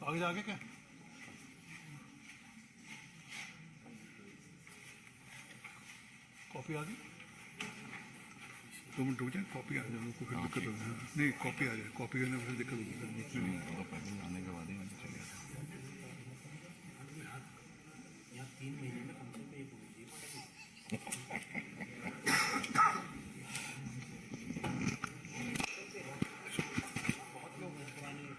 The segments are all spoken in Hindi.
कागज आगे क्या कॉपी आ गई 2 मिनट रुक जाए कॉपी आ जाए को फिर दिक्कत होगी नहीं कॉपी आ जाए कॉपी करने में फिर दिक्कत होगी तो पहले आने के बाद ही मुझे चले जाता यहाँ 3 महीने में कम से कम एक होनी चाहिए बहुत लोग हैं पुराने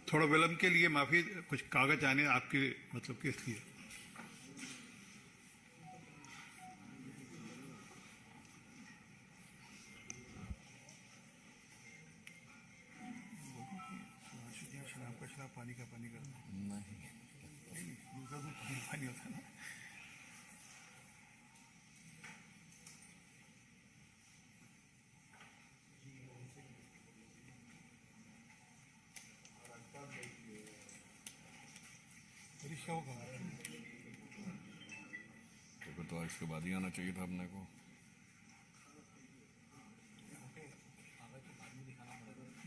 थोड़ा विलम्ब के लिए माफी कुछ कागज आने आपके मतलब केस की शराब पानी का पानी करना नहीं दूसरा तो पानी होता है ना परीक्षा होगा तो इसके बाद ही आना चाहिए था अपने को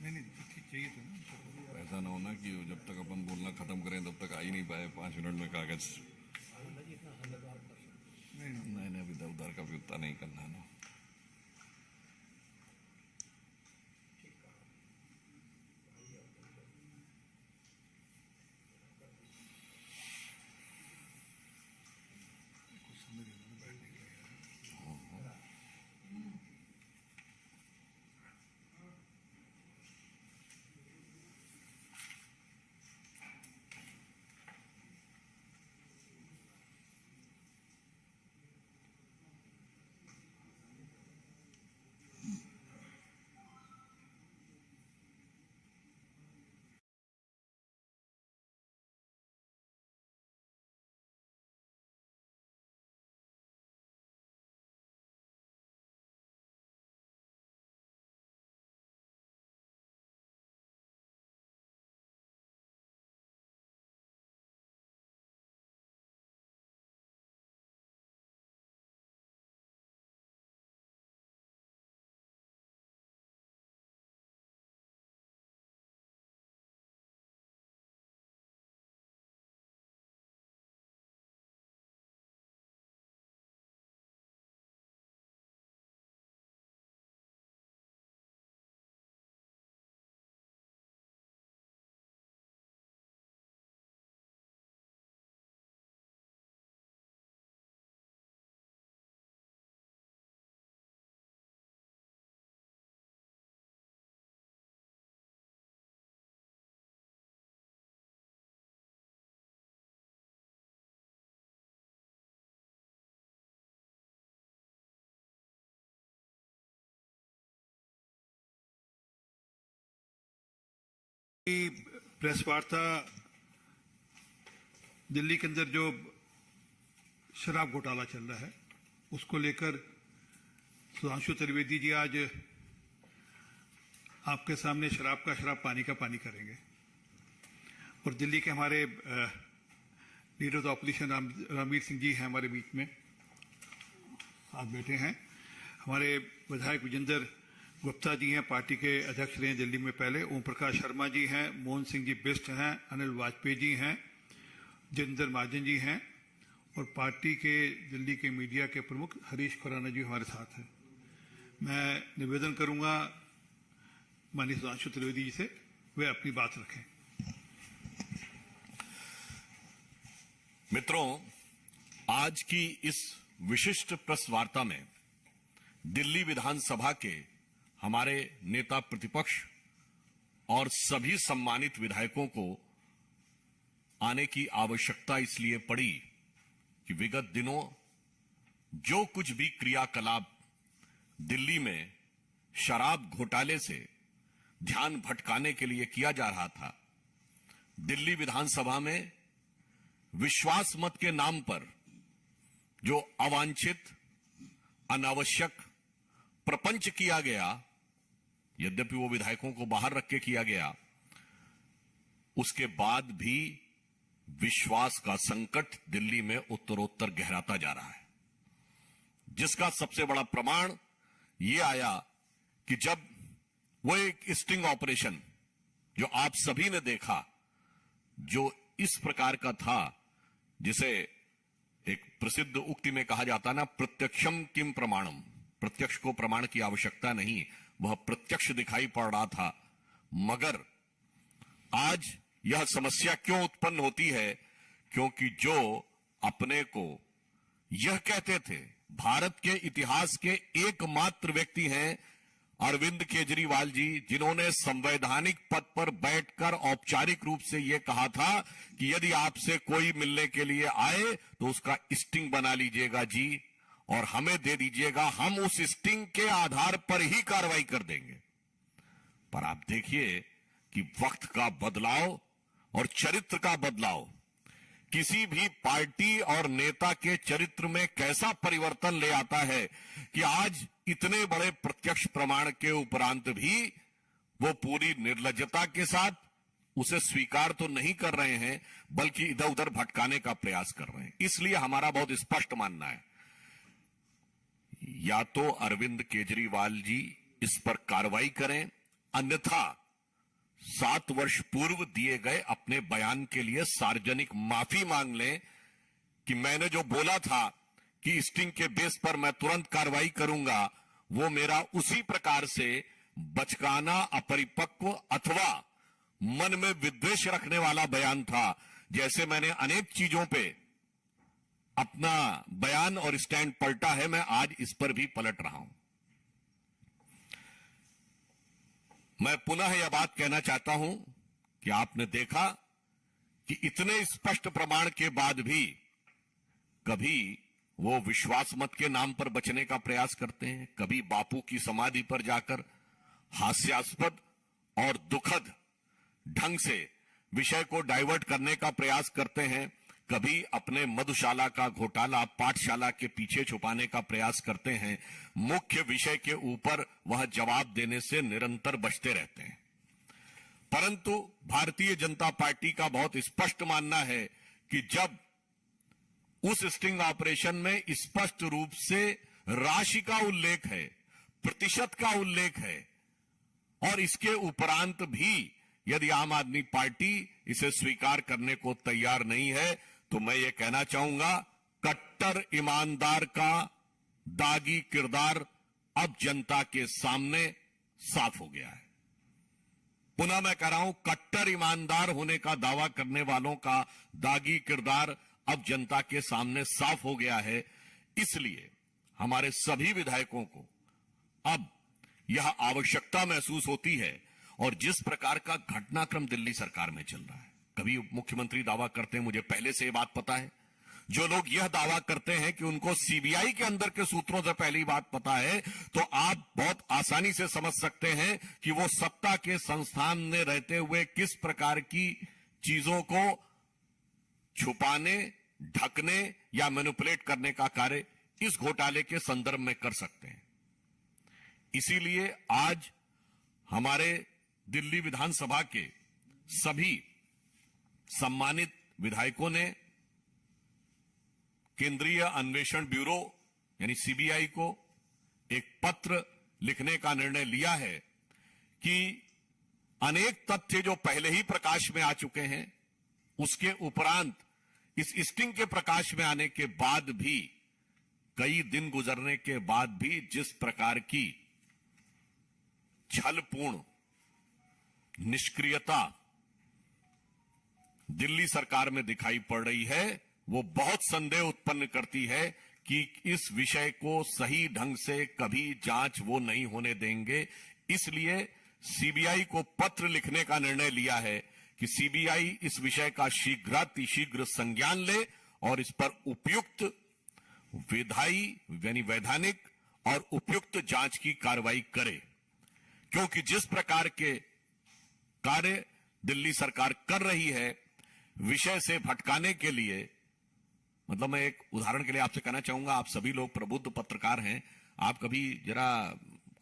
नहीं चाहिए तो ना ऐसा ना होना कि जब तक अपन बोलना खत्म करें तब तक आ ही नहीं पाए 5 मिनट में कागज नहीं अभी उधर का भी उतना नहीं करना है ना प्रेस वार्ता दिल्ली के अंदर जो शराब घोटाला चल रहा है उसको लेकर सुधांशु त्रिवेदी जी आज आपके सामने शराब का शराब पानी का पानी करेंगे और दिल्ली के हमारे leader of opposition Ramveer Singh ji हैं हमारे बीच में साथ बैठे हैं हमारे विधायक विजेंद्र गुप्ता जी हैं पार्टी के अध्यक्ष रहे दिल्ली में पहले ओम प्रकाश शर्मा जी हैं मोहन सिंह जी बिष्ट हैं अनिल वाजपेयी जी हैं जितेंद्र महाजन जी हैं और पार्टी के दिल्ली के मीडिया के प्रमुख हरीश खुराना जी हमारे साथ हैं मैं निवेदन करूंगा माननीय सुधांशु त्रिवेदी जी से वे अपनी बात रखें मित्रों आज की इस विशिष्ट प्रेस वार्ता में दिल्ली विधानसभा के हमारे नेता प्रतिपक्ष और सभी सम्मानित विधायकों को आने की आवश्यकता इसलिए पड़ी कि विगत दिनों जो कुछ भी क्रियाकलाप दिल्ली में शराब घोटाले से ध्यान भटकाने के लिए किया जा रहा था दिल्ली विधानसभा में विश्वास मत के नाम पर जो अवांछित अनावश्यक प्रपंच किया गया यद्यपि वो विधायकों को बाहर रख के किया गया उसके बाद भी विश्वास का संकट दिल्ली में उत्तरोत्तर गहराता जा रहा है जिसका सबसे बड़ा प्रमाण यह आया कि जब वो एक स्टिंग ऑपरेशन जो आप सभी ने देखा, जो इस प्रकार का था, जिसे एक प्रसिद्ध उक्ति में कहा जाता ना, प्रत्यक्षम किम प्रमाणम, प्रत्यक्ष को प्रमाण की आवश्यकता नहीं, वह प्रत्यक्ष दिखाई पड़ रहा था। मगर आज यह समस्या क्यों उत्पन्न होती है? क्योंकि जो अपने को यह कहते थे, भारत के इतिहास के एकमात्र व्यक्ति हैं अरविंद केजरीवाल जी, जिन्होंने संवैधानिक पद पर बैठकर औपचारिक रूप से यह कहा था कि यदि आपसे कोई मिलने के लिए आए तो उसका स्टिंग बना लीजिएगा जी, और हमें दे दीजिएगा, हम उस स्टिंग के आधार पर ही कार्रवाई कर देंगे। पर आप देखिए कि वक्त का बदलाव और चरित्र का बदलाव किसी भी पार्टी और नेता के चरित्र में कैसा परिवर्तन ले आता है कि आज इतने बड़े प्रत्यक्ष प्रमाण के उपरांत भी वो पूरी निर्लज्जता के साथ उसे स्वीकार तो नहीं कर रहे हैं, बल्कि इधर उधर भटकाने का प्रयास कर रहे हैं। इसलिए हमारा बहुत स्पष्ट मानना है, या तो अरविंद केजरीवाल जी इस पर कार्रवाई करें, अन्यथा 7 वर्ष पूर्व दिए गए अपने बयान के लिए सार्वजनिक माफी मांग लें कि मैंने जो बोला था कि स्टिंग के बेस पर मैं तुरंत कार्रवाई करूंगा, वो मेरा उसी प्रकार से बचकाना, अपरिपक्व अथवा मन में विद्वेष रखने वाला बयान था। जैसे मैंने अनेक चीजों पे अपना बयान और स्टैंड पलटा है, मैं आज इस पर भी पलट रहा हूं। मैं पुनः यह बात कहना चाहता हूं कि आपने देखा कि इतने स्पष्ट प्रमाण के बाद भी कभी वो विश्वास मत के नाम पर बचने का प्रयास करते हैं, कभी बापू की समाधि पर जाकर हास्यास्पद और दुखद ढंग से विषय को डाइवर्ट करने का प्रयास करते हैं, कभी अपने मधुशाला का घोटाला पाठशाला के पीछे छुपाने का प्रयास करते हैं। मुख्य विषय के ऊपर वह जवाब देने से निरंतर बचते रहते हैं। परंतु भारतीय जनता पार्टी का बहुत स्पष्ट मानना है कि जब उस स्टिंग ऑपरेशन में स्पष्ट रूप से राशि का उल्लेख है, प्रतिशत का उल्लेख है, और इसके उपरांत भी यदि आम आदमी पार्टी इसे स्वीकार करने को तैयार नहीं है, तो मैं ये कहना चाहूंगा, कट्टर ईमानदार का दागी किरदार अब जनता के सामने साफ हो गया है। पुनः मैं कह रहा हूं, कट्टर ईमानदार होने का दावा करने वालों का दागी किरदार अब जनता के सामने साफ हो गया है। इसलिए हमारे सभी विधायकों को अब यह आवश्यकता महसूस होती है, और जिस प्रकार का घटनाक्रम दिल्ली सरकार में चल रहा है, कभी मुख्यमंत्री दावा करते हैं, मुझे पहले से ये बात पता है, जो लोग यह दावा करते हैं कि उनको सीबीआई के अंदर के सूत्रों से पहली बात पता है, तो आप बहुत आसानी से समझ सकते हैं कि वो सत्ता के संस्थान में रहते हुए किस प्रकार की चीजों को छुपाने, ढकने या मैनिपुलेट करने का कार्य इस घोटाले के संदर्भ में कर सकते हैं। इसीलिए आज हमारे दिल्ली विधानसभा के सभी सम्मानित विधायकों ने केंद्रीय अन्वेषण ब्यूरो यानी सीबीआई को एक पत्र लिखने का निर्णय लिया है कि अनेक तथ्य जो पहले ही प्रकाश में आ चुके हैं, उसके उपरांत इस स्टिंग के प्रकाश में आने के बाद भी, कई दिन गुजरने के बाद भी जिस प्रकार की छलपूर्ण निष्क्रियता दिल्ली सरकार में दिखाई पड़ रही है, वो बहुत संदेह उत्पन्न करती है कि इस विषय को सही ढंग से कभी जांच वो नहीं होने देंगे। इसलिए सीबीआई को पत्र लिखने का निर्णय लिया है कि सीबीआई इस विषय का शीघ्र संज्ञान ले और इस पर उपयुक्त विधायी यानी वैधानिक और उपयुक्त जांच की कार्रवाई करे, क्योंकि जिस प्रकार के कार्य दिल्ली सरकार कर रही है विषय से भटकाने के लिए, मतलब मैं एक उदाहरण के लिए आपसे कहना चाहूंगा, आप सभी लोग प्रबुद्ध पत्रकार हैं, आप कभी जरा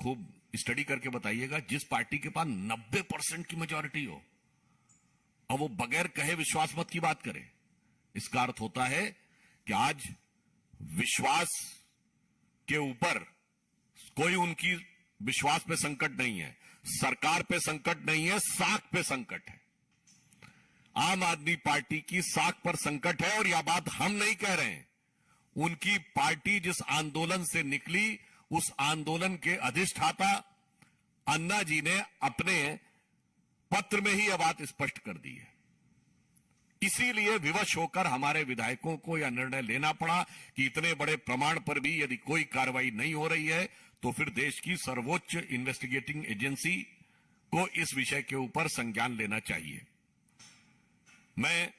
खूब स्टडी करके बताइएगा, जिस पार्टी के पास 90% की मेजॉरिटी हो और वो बगैर कहे विश्वास मत की बात करे, इसका अर्थ होता है कि आज विश्वास के ऊपर कोई उनकी विश्वास पे संकट नहीं है, सरकार पे संकट नहीं है, साख पे संकट है। आम आदमी पार्टी की साख पर संकट है और यह बात हम नहीं कह रहे हैं। उनकी पार्टी जिस आंदोलन से निकली, उस आंदोलन के अधिष्ठाता अन्ना जी ने अपने पत्र में ही यह बात स्पष्ट कर दी है। इसीलिए विवश होकर हमारे विधायकों को यह निर्णय लेना पड़ा कि इतने बड़े प्रमाण पर भी यदि कोई कार्रवाई नहीं हो रही है तो फिर देश की सर्वोच्च इन्वेस्टिगेटिंग एजेंसी को इस विषय के ऊपर संज्ञान लेना चाहिए। मैं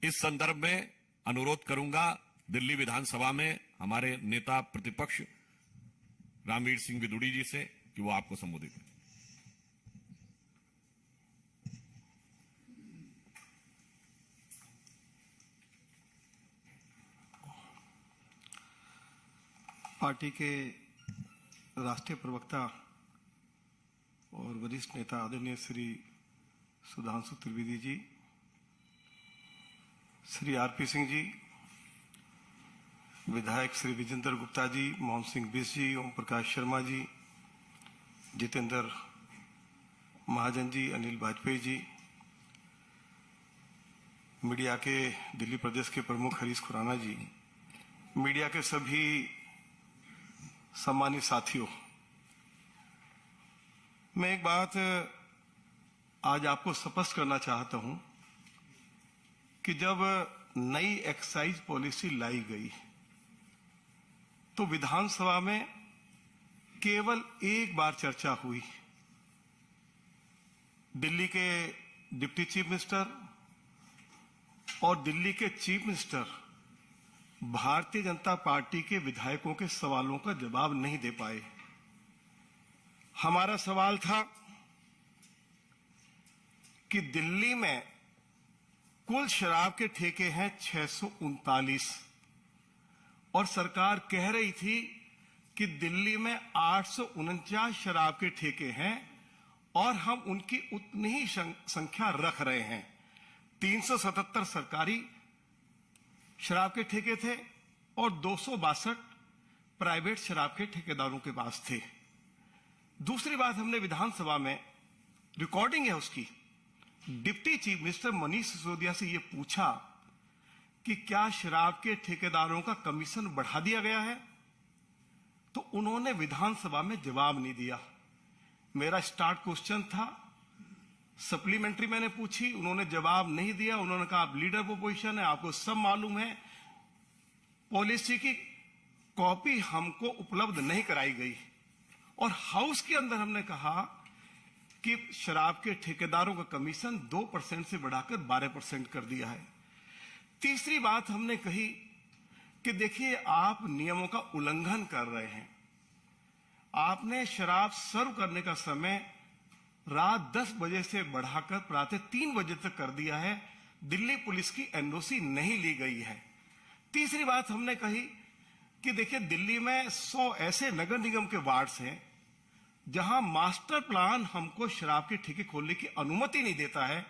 इस संदर्भ में अनुरोध करूंगा दिल्ली विधानसभा में हमारे नेता प्रतिपक्ष रामवीर सिंह विदुड़ी जी से कि वो आपको संबोधित करें। पार्टी के राष्ट्रीय प्रवक्ता और वरिष्ठ नेता आदरणीय श्री सुधांशु त्रिवेदी जी, श्री आरपी सिंह जी, विधायक श्री विजेंद्र गुप्ता जी, मोहन सिंह बिष्ट जी, ओम प्रकाश शर्मा जी, जितेंद्र महाजन जी, अनिल वाजपेयी जी, मीडिया के दिल्ली प्रदेश के प्रमुख हरीश खुराना जी, मीडिया के सभी सम्मानित साथियों, मैं एक बात आज आपको स्पष्ट करना चाहता हूं कि जब नई एक्साइज पॉलिसी लाई गई तो विधानसभा में केवल एक बार चर्चा हुई। दिल्ली के डिप्टी चीफ मिनिस्टर और दिल्ली के chief minister Bharatiya Janata party के विधायकों के सवालों का जवाब नहीं दे पाए। हमारा सवाल था कि दिल्ली में कुल शराब के ठेके हैं 639 और सरकार कह रही थी कि दिल्ली में 849 शराब के ठेके हैं और हम उनकी उतनी ही संख्या रख रहे हैं। 377 सरकारी शराब के ठेके थे और 262 प्राइवेट शराब के ठेकेदारों के पास थे। दूसरी बात, हमने विधानसभा में रिकॉर्डिंग है उसकी, deputy chief minister Manish Sisodia से यह पूछा कि क्या शराब के ठेकेदारों का कमीशन बढ़ा दिया गया है, तो उन्होंने विधानसभा में जवाब नहीं दिया। मेरा स्टार्ट क्वेश्चन था, सप्लीमेंट्री मैंने पूछी, उन्होंने जवाब नहीं दिया। उन्होंने कहा आप लीडर ऑफ अपोजिशन है, आपको सब मालूम है। पॉलिसी की कॉपी हमको उपलब्ध नहीं कराई गई और हाउस के अंदर हमने कहा कि शराब के ठेकेदारों का कमीशन 2% से बढ़ाकर 12% कर दिया है। तीसरी बात हमने कही कि देखिए आप नियमों का उल्लंघन कर रहे हैं। आपने शराब सर्व करने का समय रात 10 बजे से बढ़ाकर प्रातः 3 बजे तक कर दिया है। दिल्ली पुलिस की एनओसी नहीं ली गई है। तीसरी बात हमने कही कि देखिए दिल्ली में 100 ऐसे नगर निगम के वार्ड्स हैं जहां मास्टर प्लान हमको शराब के ठेके खोलने की अनुमति नहीं देता है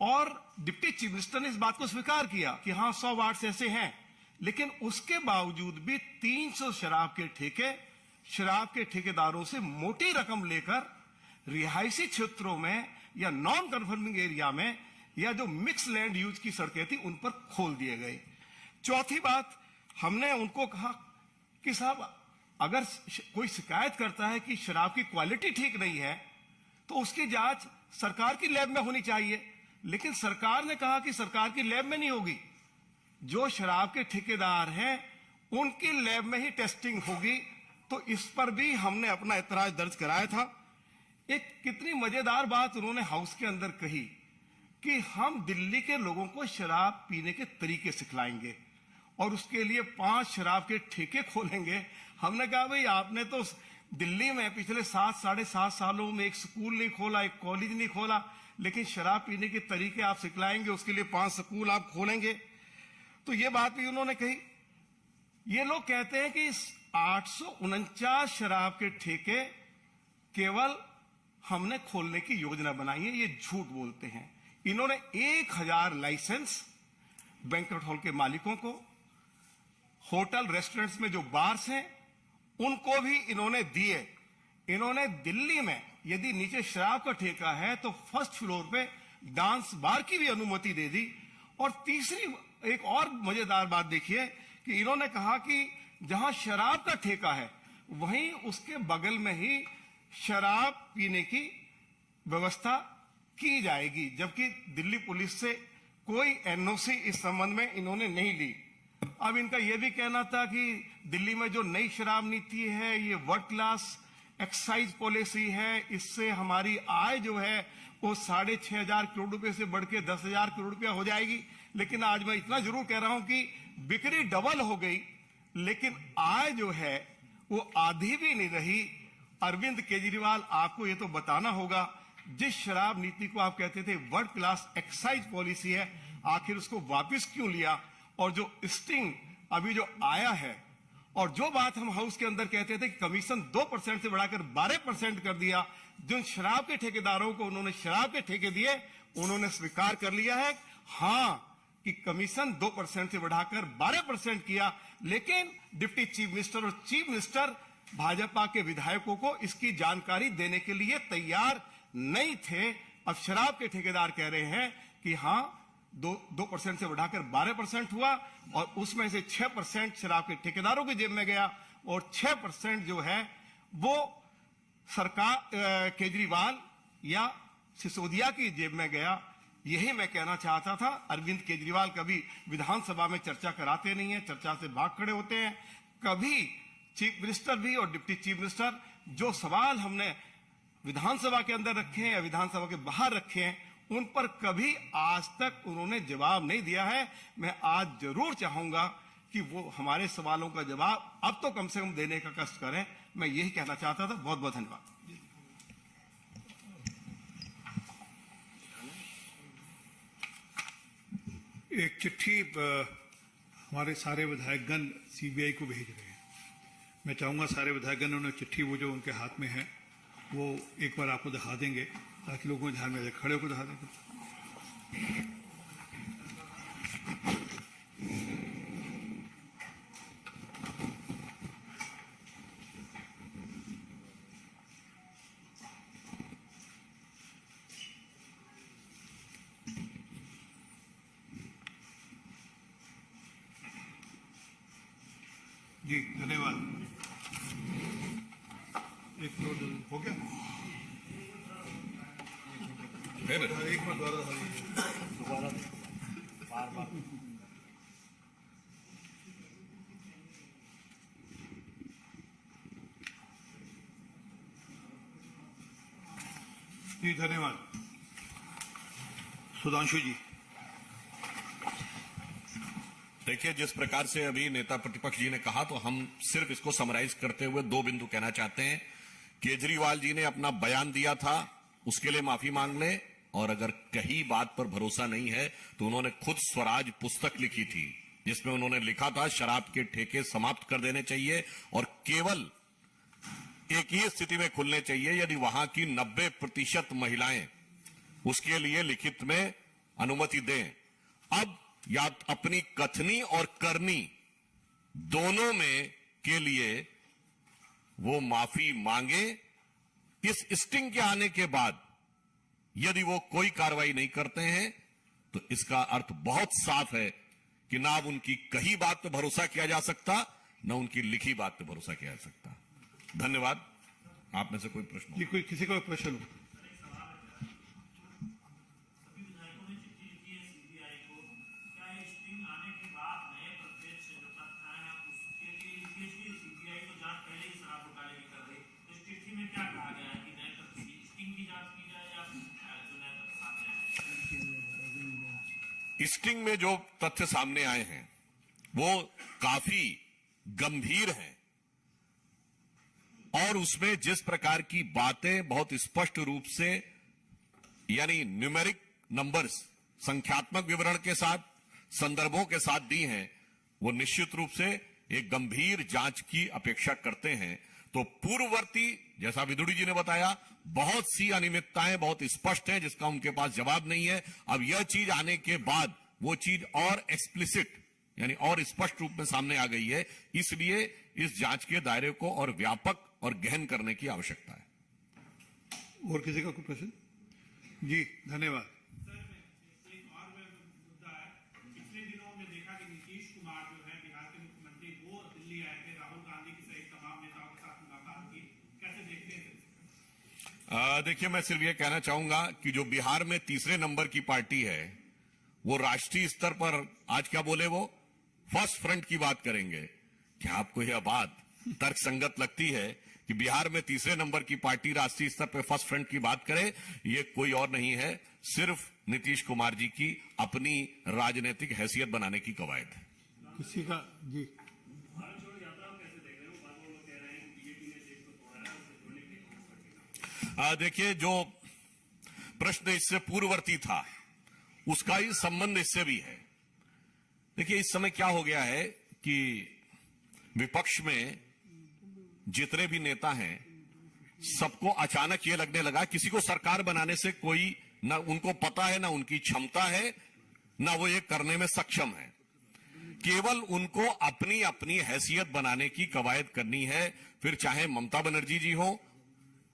और डिप्टी चीफ मिनिस्टर ने इस बात को स्वीकार किया कि हां 100 वार्ड्स ऐसे हैं, लेकिन उसके बावजूद भी 300 शराब के ठेके शराब के ठेकेदारों से मोटी रकम लेकर रिहायशी क्षेत्रों में या नॉन कन्फर्मिंग एरिया में या जो मिक्स लैंड यूज की सड़कें थी उन पर खोल दिए गए। चौथी बात, हमने उनको कहा कि साहब अगर कोई शिकायत करता है कि शराब की क्वालिटी ठीक नहीं है तो उसकी जांच सरकार की लैब में होनी चाहिए, लेकिन सरकार ने कहा कि सरकार की लैब में नहीं होगी, जो शराब के ठेकेदार हैं उनकी लैब में ही टेस्टिंग होगी। तो इस पर भी हमने अपना ऐतराज दर्ज कराया था। एक कितनी मजेदार बात उन्होंने हाउस के अंदर कही कि हम दिल्ली के लोगों को शराब पीने के तरीके सिखलाएंगे और उसके लिए 5 शराब के ठेके खोलेंगे। हमने कहा भाई आपने तो दिल्ली में पिछले 7-7.5 सालों में एक स्कूल नहीं खोला, एक कॉलेज नहीं खोला, लेकिन शराब पीने के तरीके आप सिखलाएंगे, उसके लिए 5 स्कूल आप खोलेंगे। तो ये बात भी उन्होंने कही। ये लोग कहते हैं कि 849 शराब के ठेके केवल हमने खोलने की योजना बनाई है, ये झूठ बोलते हैं। इन्होंने 1000 लाइसेंस बैंक्वेट हॉल के मालिकों को, होटल रेस्टोरेंट्स में जो बार्स हैं उनको भी इन्होंने दिए। इन्होंने दिल्ली में यदि नीचे शराब का ठेका है तो फर्स्ट फ्लोर पे डांस बार की भी अनुमति दे दी। और तीसरी एक और मजेदार बात देखिए कि इन्होंने कहा कि जहां शराब का ठेका है वहीं उसके बगल में ही शराब पीने की व्यवस्था की जाएगी, जबकि दिल्ली पुलिस से कोई एनओसी इस संबंध में इन्होंने नहीं ली। अब इनका यह भी कहना था कि दिल्ली में जो नई शराब नीति है ये वर्ल्ड क्लास एक्साइज पॉलिसी है, इससे हमारी आय जो है वो 6,500 करोड़ रुपए से बढ़ के 10,000 करोड़ रुपया हो जाएगी। लेकिन आज मैं इतना जरूर कह रहा हूं कि बिक्री डबल हो गई, लेकिन आय जो है वो आधी भी नहीं रही। अरविंद केजरीवाल, आपको ये तो बताना होगा, जिस शराब नीति को आप कहते थे वर्ल्ड क्लास एक्साइज पॉलिसी है, आखिर उसको वापस क्यों लिया? और जो स्टिंग अभी जो आया है, और जो बात हम हाउस के अंदर कहते थे कि कमीशन 2% से बढ़ाकर 12% कर दिया, जिन शराब के ठेकेदारों को उन्होंने शराब के ठेके दिए उन्होंने स्वीकार कर लिया है हां कि कमीशन 2% से बढ़ाकर 12% किया। लेकिन डिप्टी चीफ मिनिस्टर और चीफ मिनिस्टर भाजपा के विधायकों को इसकी जानकारी देने के लिए तैयार नहीं थे। अब शराब के ठेकेदार कह रहे हैं कि हां 2% से बढ़ाकर 12% हुआ और उसमें से 6% शराब के ठेकेदारों की जेब में गया और 6% जो है वो सरकार केजरीवाल या सिसोदिया की जेब में गया। यही मैं कहना चाहता था। अरविंद केजरीवाल कभी विधानसभा में चर्चा कराते नहीं है, चर्चा से भाग खड़े होते हैं। कभी चीफ मिनिस्टर भी और डिप्टी चीफ मिनिस्टर जो सवाल हमने विधानसभा के अंदर रखे हैं या विधानसभा के बाहर रखे हैं उन पर कभी आज तक उन्होंने जवाब नहीं दिया है। मैं आज जरूर चाहूंगा कि वो हमारे सवालों का जवाब अब तो कम से कम देने का कष्ट करें। मैं यही कहना चाहता था। बहुत बहुत धन्यवाद। एक चिट्ठी हमारे सारे विधायकगण सीबीआई को भेज रहे हैं। मैं चाहूंगा सारे विधायकगण उन्हें चिट्ठी वो जो उनके हाथ में है वो एक बार आपको दिखा देंगे ताकि लोगों को ध्यान में आ जाए। खड़े होकर दिखा देंगे। जी धन्यवाद। एक मिनट हो गया। एक मिनट दोबारा बार बार जी धन्यवाद। सुधांशु जी। देखिए, जिस प्रकार से अभी नेता प्रतिपक्ष जी ने कहा तो हम सिर्फ इसको समराइज करते हुए दो बिंदु कहना चाहते हैं। केजरीवाल जी ने अपना बयान दिया था, उसके लिए माफी मांग लें, और अगर कहीं बात पर भरोसा नहीं है तो उन्होंने खुद स्वराज पुस्तक लिखी थी जिसमें उन्होंने लिखा था शराब के ठेके समाप्त कर देने चाहिए और केवल एक ही स्थिति में खुलने चाहिए यदि वहां की 90% महिलाएं उसके लिए लिखित में अनुमति दें। अब या अपनी कथनी और करनी दोनों में के लिए वो माफी मांगे। इस स्टिंग के आने के बाद यदि वो कोई कार्रवाई नहीं करते हैं तो इसका अर्थ बहुत साफ है कि ना अब उनकी कही बात पर भरोसा किया जा सकता, ना उनकी लिखी बात पर भरोसा किया जा सकता। धन्यवाद। आप में से कोई प्रश्न? जी कोई किसी का कोई प्रश्न हो? स्टिंग में जो तथ्य सामने आए हैं वो काफी गंभीर हैं और उसमें जिस प्रकार की बातें बहुत स्पष्ट रूप से यानी न्यूमेरिक नंबर्स संख्यात्मक विवरण के साथ संदर्भों के साथ दी हैं वो निश्चित रूप से एक गंभीर जांच की अपेक्षा करते हैं। तो पूर्ववर्ती जैसा विदुड़ी जी ने बताया बहुत सी अनियमितताएं बहुत स्पष्ट हैं जिसका उनके पास जवाब नहीं है। अब यह चीज आने के बाद वो चीज और एक्सप्लिसिट यानी और स्पष्ट रूप में सामने आ गई है। इसलिए इस जांच के दायरे को और व्यापक और गहन करने की आवश्यकता है। और किसी का कोई प्रश्न? जी धन्यवाद। एक और मुद्दा है, पिछले दिनों हमने देखा कि नीतीश कुमार जो है बिहार के मुख्यमंत्री, वो दिल्ली आए थे, राहुल गांधी की सहित तमाम नेताओं के साथ मुलाकात की, कैसे देखते हैं? देखिए, मैं सिर्फ ये कहना चाहूंगा कि जो बिहार में तीसरे नंबर की पार्टी है, वो राष्ट्रीय स्तर पर आज क्या बोले, वो फर्स्ट फ्रंट की बात करेंगे। क्या आपको यह बात तर्कसंगत लगती है कि बिहार में तीसरे नंबर की पार्टी राष्ट्रीय स्तर पर फर्स्ट फ्रंट की बात करे? ये कोई और नहीं है, सिर्फ नीतीश कुमार जी की अपनी राजनीतिक हैसियत बनाने की कवायद है। किसी का? जी देखिए, जो प्रश्न इससे पूर्ववर्ती था उसका ही संबंध इससे भी है। देखिए, इस समय क्या हो गया है कि विपक्ष में जितने भी नेता हैं, सबको अचानक ये लगने लगा किसी को सरकार बनाने से कोई ना उनको पता है, ना उनकी क्षमता है, ना वो ये करने में सक्षम है। केवल उनको अपनी अपनी हैसियत बनाने की कवायद करनी है, फिर चाहे ममता बनर्जी जी हो,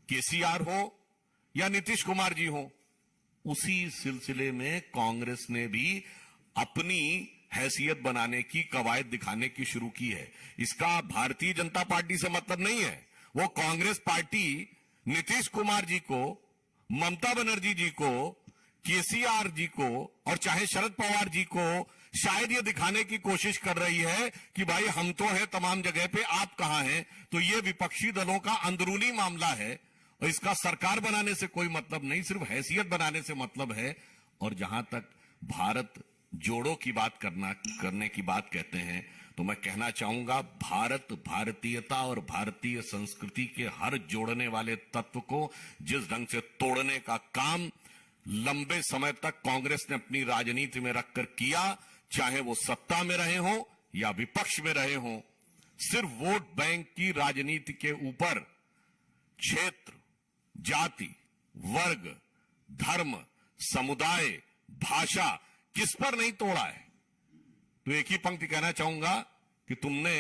केसीआर हो या नीतीश कुमार जी हो। उसी सिलसिले में कांग्रेस ने भी अपनी हैसियत बनाने की कवायद दिखाने की शुरू की है। इसका भारतीय जनता पार्टी से मतलब नहीं है। वो कांग्रेस पार्टी नीतीश कुमार जी को, ममता बनर्जी जी को, केसीआर जी को और चाहे शरद पवार जी को शायद ये दिखाने की कोशिश कर रही है कि भाई हम तो हैं तमाम जगह पे, आप कहां हैं। तो ये विपक्षी दलों का अंदरूनी मामला है और इसका सरकार बनाने से कोई मतलब नहीं, सिर्फ हैसियत बनाने से मतलब है। और जहां तक भारत जोड़ो की बात करने की बात कहते हैं, तो मैं कहना चाहूंगा भारत, भारतीयता और भारतीय संस्कृति के हर जोड़ने वाले तत्व को जिस ढंग से तोड़ने का काम लंबे समय तक कांग्रेस ने अपनी राजनीति में रखकर किया, चाहे वो सत्ता में रहे हों या विपक्ष में रहे हों, सिर्फ वोट बैंक की राजनीति के ऊपर क्षेत्र, जाति, वर्ग, धर्म, समुदाय, भाषा किस पर नहीं तोड़ा है। तो एक ही पंक्ति कहना चाहूंगा कि तुमने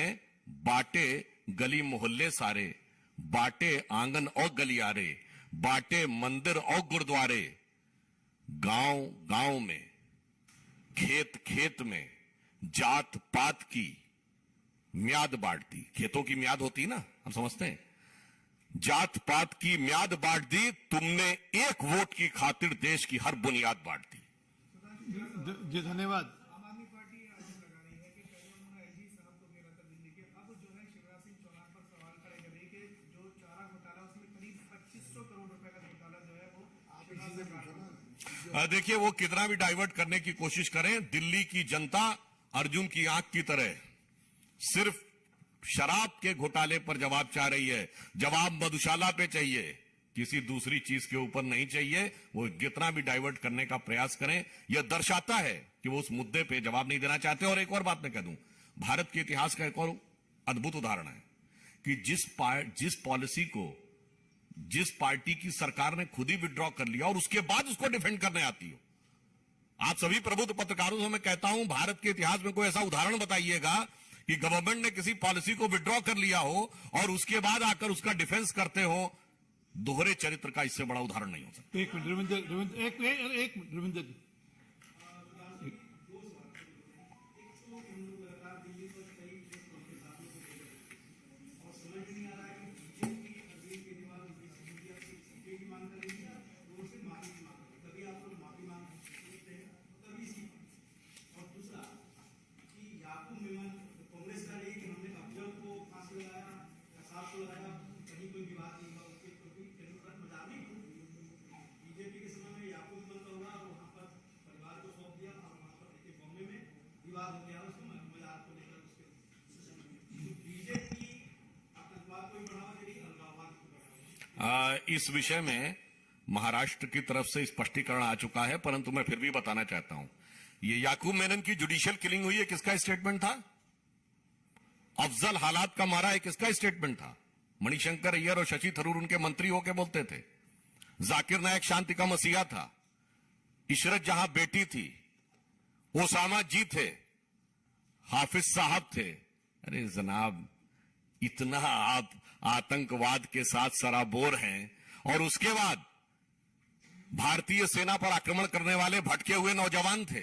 बाटे गली मोहल्ले सारे, बाटे आंगन और गलियारे, बाटे मंदिर और गुरुद्वारे, गांव गांव में, खेत खेत में जात पात की म्याद बांट दी। खेतों की म्याद होती है ना, हम समझते हैं। जात पात की म्याद बांट दी तुमने, एक वोट की खातिर देश की हर बुनियाद बांट दी। जी धन्यवाद। आम आदमी पार्टी आरोप लगा रही है कि पहले उन्होंने एलजी साहब को घेरा था दिल्ली के, अब जो है शिवराज सिंह चौहान पर सवाल खड़े कर रही है कि जो चारा घोटाला, उसमें करीब 2500 करोड़ रुपए का घोटाला जो है वो शिवराज सरकार। देखिए, वो कितना भी डाइवर्ट करने की कोशिश करें, दिल्ली की जनता अर्जुन की आंख की तरह सिर्फ शराब के घोटाले पर जवाब चाह रही है। जवाब मधुशाला पे चाहिए, किसी दूसरी चीज के ऊपर नहीं चाहिए। वो कितना भी डाइवर्ट करने का प्रयास करें, यह दर्शाता है कि वो उस मुद्दे पे जवाब नहीं देना चाहते। और एक और बात मैं कह दूं, भारत के इतिहास का एक और अद्भुत उदाहरण है कि जिस पॉलिसी को जिस पार्टी की सरकार ने खुद ही विड्रॉ कर लिया और उसके बाद उसको डिफेंड करने आती हो। आप सभी प्रबुद्ध पत्रकारों से मैं कहता हूं, भारत के इतिहास में कोई ऐसा उदाहरण बताइएगा कि गवर्नमेंट ने किसी पॉलिसी को विड्रॉ कर लिया हो और उसके बाद आकर उसका डिफेंस करते हो। दोहरे चरित्र का इससे बड़ा उदाहरण नहीं हो सकता। एक मिनट रविंद्र, एक मिनट रविंद्र जी। इस विषय में महाराष्ट्र की तरफ से स्पष्टीकरण आ चुका है, परंतु मैं फिर भी बताना चाहता हूं। ये याकूब मेनन की जुडिशियल किलिंग हुई है, किसका स्टेटमेंट था? अफजल हालात का मारा है, किसका स्टेटमेंट था? मणिशंकर अय्यर और शशि थरूर उनके मंत्री होके बोलते थे। जाकिर नायक शांति का मसीहा था, इशरत जहां बेटी थी, ओसामा जी थे, हाफिज साहब थे। अरे जनाब, इतना आप आतंकवाद के साथ सराबोर हैं और उसके बाद भारतीय सेना पर आक्रमण करने वाले भटके हुए नौजवान थे।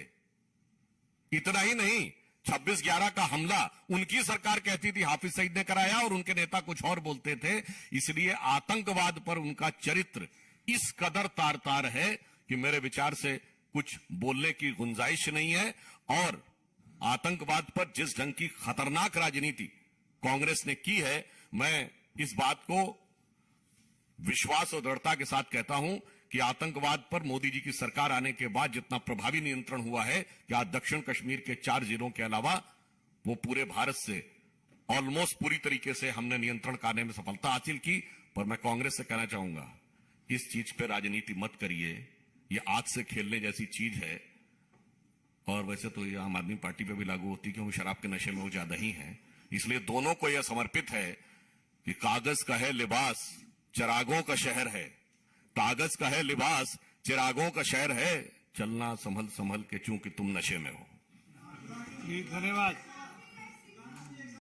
इतना ही नहीं, 26/11 का हमला उनकी सरकार कहती थी हाफिज सईद ने कराया और उनके नेता कुछ और बोलते थे। इसलिए आतंकवाद पर उनका चरित्र इस कदर तार तार है कि मेरे विचार से कुछ बोलने की गुंजाइश नहीं है। और आतंकवाद पर जिस ढंग की खतरनाक राजनीति कांग्रेस ने की है, मैं इस बात को विश्वास और दृढ़ता के साथ कहता हूं कि आतंकवाद पर मोदी जी की सरकार आने के बाद जितना प्रभावी नियंत्रण हुआ है कि आज दक्षिण कश्मीर के 4 जिलों के अलावा वो पूरे भारत से ऑलमोस्ट पूरी तरीके से हमने नियंत्रण करने में सफलता हासिल की। पर मैं कांग्रेस से कहना चाहूंगा, इस चीज पे राजनीति मत करिए, ये आग से खेलने जैसी चीज है। और वैसे तो ये आम आदमी पार्टी पे भी लागू होती है क्योंकि शराब के नशे में वो ज्यादा ही है। इसलिए दोनों को यह समर्पित है कि कागज का है लिबास, चिरागों का शहर है। कागज का है लिबास, चिरागों का शहर है। चलना संभल संभल के, चूंकि तुम नशे में हो। धन्यवाद।